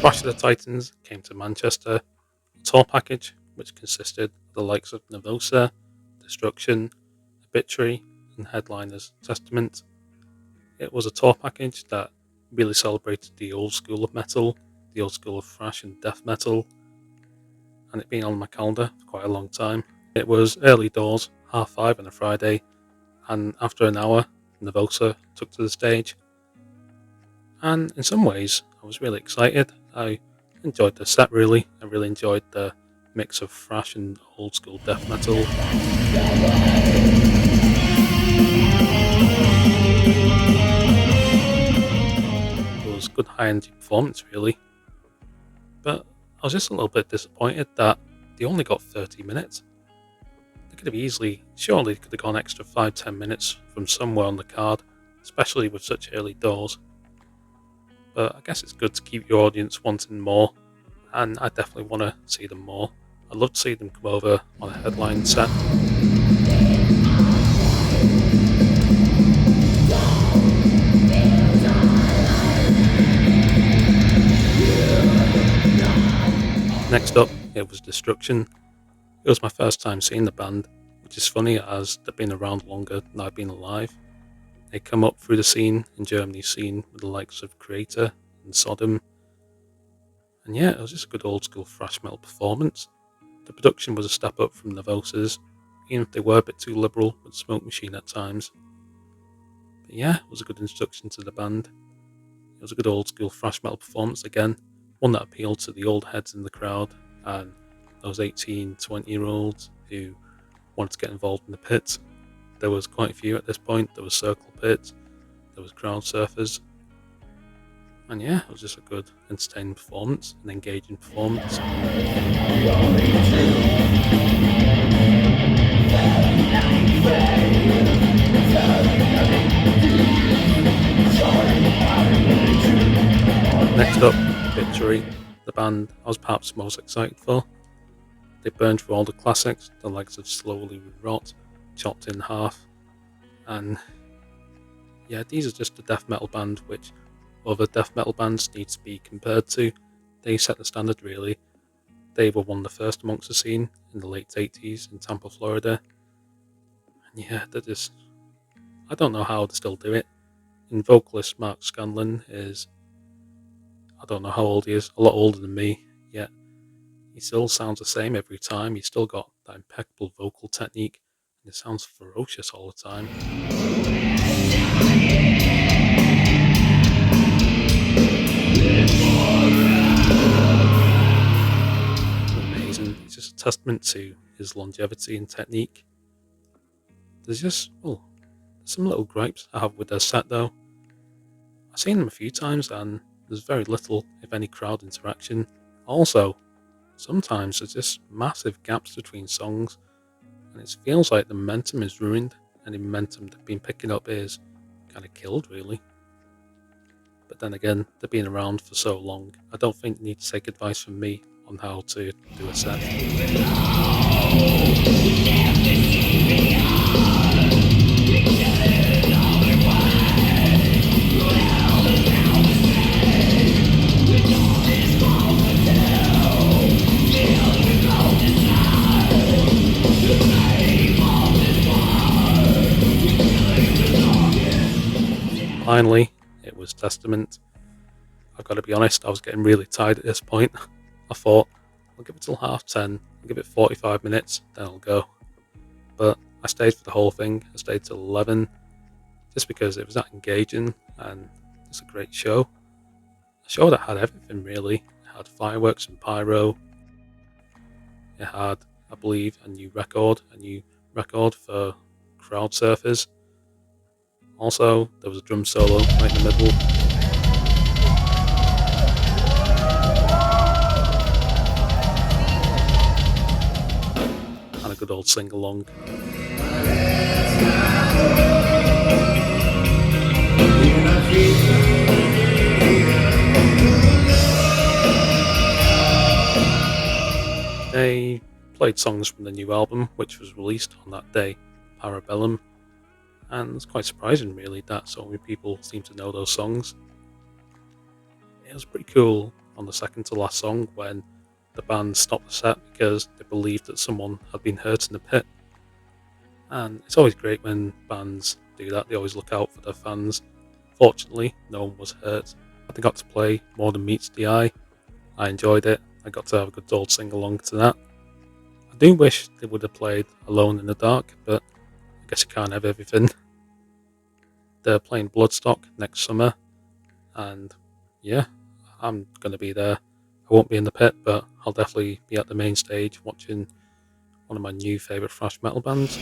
Clash of the Titans came to Manchester, a tour package which consisted of the likes of Nervosa, Destruction, Obituary, and headliners Testament. It was a tour package that really celebrated the old school of metal, the old school of thrash and death metal, and it being on my calendar for quite a long time. It was early doors, 5:30 on a Friday, and after an hour, Nervosa took to the stage. And in some ways, I was really excited. I enjoyed the set really. I really enjoyed the mix of thrash and old school death metal. It was good high energy performance really. But I was just a little bit disappointed that they only got 30 minutes. They could have surely could have gone extra 5-10 minutes from somewhere on the card, especially with such early doors. But I guess it's good to keep your audience wanting more, and I definitely want to see them more. I'd love to see them come over on a headline set. Next up, it was Destruction. It was my first time seeing the band, which is funny as they've been around longer than I've been alive. They come up through the scene in Germany's scene with the likes of Creator and Sodom. And yeah, it was just a good old school thrash metal performance. The production was a step up from Nervosa's, even if they were a bit too liberal with Smoke Machine at times. But yeah, it was a good introduction to the band. It was a good old school thrash metal performance again, one that appealed to the old heads in the crowd and those 18, 20-year-olds who wanted to get involved in the pit. There was quite a few at this point. There was Circle Pit, there was Crowd Surfers. And yeah, it was just a good, entertaining performance, an engaging performance. Next up, Obituary, the band I was perhaps most excited for. They burned through all the classics, the likes of Slowly We Rot, Chopped in Half, and yeah, these are just a death metal band which other death metal bands need to be compared to. They set the standard really. They were one of the first amongst the scene in the late 80s in Tampa, Florida. And yeah, I don't know how they still do it. And vocalist Mark Scanlon is, I don't know how old he is, a lot older than me, yet he still sounds the same every time. He's still got that impeccable vocal technique, and it sounds ferocious all the time. Amazing. It's just a testament to his longevity and technique. There's some little gripes I have with their set though. I've seen them a few times and there's very little, if any, crowd interaction. Also, sometimes there's just massive gaps between songs, and it feels like the momentum is ruined, and the momentum they've been picking up is kind of killed, really. But then again, they've been around for so long, I don't think they need to take advice from me on how to do a set. Finally, it was Testament. I've got to be honest, I was getting really tired at this point. I thought, I'll give it till 10:30, I'll give it 45 minutes, then I'll go. But I stayed for the whole thing, I stayed till 11, just because it was that engaging, and it's a great show. A show that had everything really. It had fireworks and pyro. It had, I believe, a new record for Crowd Surfers. Also, there was a drum solo right in the middle. And a good old sing-along. They played songs from the new album, which was released on that day, Parabellum. And it's quite surprising really that so many people seem to know those songs. It was pretty cool. on the second to last song when the band stopped the set because they believed that someone had been hurt in the pit. And it's always great when bands do that, they always look out for their fans. Fortunately, no one was hurt. I got to play More Than Meets the Eye. I enjoyed it. I got to have a good old sing along to that. I do wish they would have played Alone in the Dark, but I guess you can't have everything. They're playing Bloodstock next summer, and yeah, I'm going to be there. I won't be in the pit, but I'll definitely be at the main stage watching one of my new favourite thrash metal bands.